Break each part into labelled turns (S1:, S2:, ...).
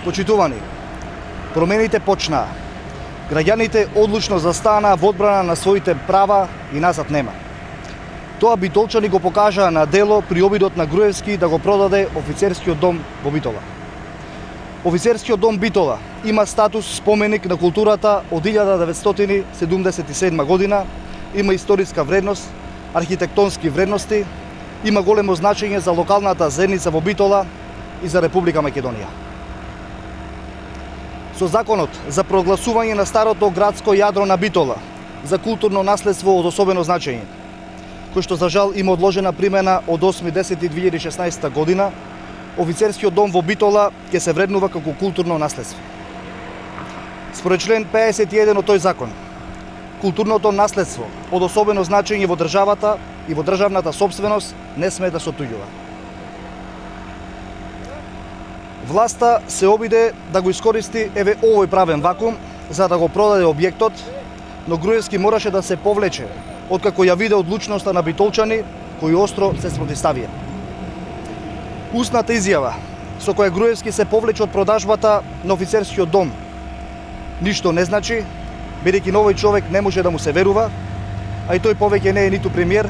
S1: Почитувани, промените почнаа. Граѓаните одлучно застанаа во одбрана на своите права и назад нема. Тоа битолчани го покажаа на дело при обидот на Груевски да го продаде офицерскиот дом во Битола. Офицерскиот дом Битола има статус споменик на културата од 1977 година, има историска вредност, архитектонски вредности, има големо значење за локалната заедница во Битола и за Република Македонија. Со законот за прогласување на старото градско јадро на Битола за културно наследство од особено значење, кој што за жал има одложена примена од 8.10.2016 година, офицерскиот дом во Битола ќе се вреднува како културно наследство. Според член 51 од тој закон, културното наследство од особено значење во државата и во државната собственост не смее да се отуѓува. Власта се обиде да го искористи овој правен вакуум за да го продаде објектот, но Груевски мораше да се повлече откако ја виде одлучноста на битолчани кои остро се спротивставија. Устната изјава со која Груевски се повлече од продажбата на офицерскиот дом ништо не значи, бидејќи на овој човек не може да му се верува, а и тој повеќе не е ниту премиер,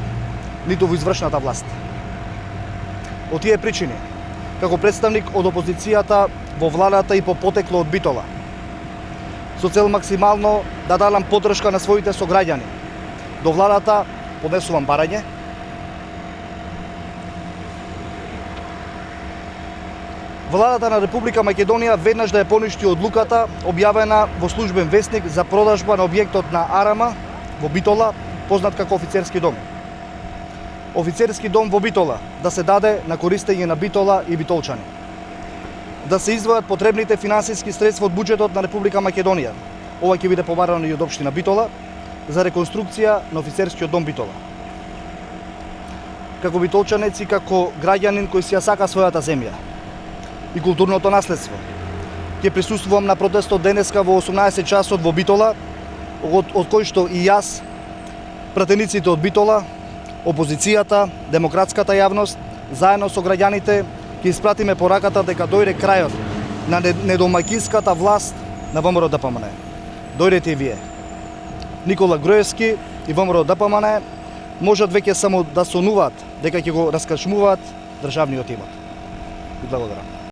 S1: ниту во извршната власт. Од тие причини, како представник од опозицијата во владата и по потекло од Битола, со цел максимално да дадам поддршка на своите сограѓани, до владата поднесувам барање Владата на Република Македонија веднаш да ја поништи одлуката објавена во службен весник за продажба на објектот на Арама во Битола, познат како офицерски дом. Офицерски дом во Битола да се даде на користење на Битола и битолчани. Да се издвојат потребните финансиски средства од буџетот на Република Македонија. Ова ќе биде побарано и од општина Битола за реконструкција на офицерскиот дом Битола. Како битолчанец и како граѓанин кој си ја сака својата земја и културното наследство, ќе присуствувам на протестот денеска во 18 часот во Битола, од кој што и јас, пратениците од Битола, опозицијата, демократската јавност, заедно со граѓаните, ќе испратиме пораката дека дојде крајот на недомаќинската власт на ВМРО ДПМН. Дојдете и вие. Никола Груевски и ВМРО ДПМН можат веќе само да сонуваат дека ќе го раскачмуваат државниот имот. И благодарам.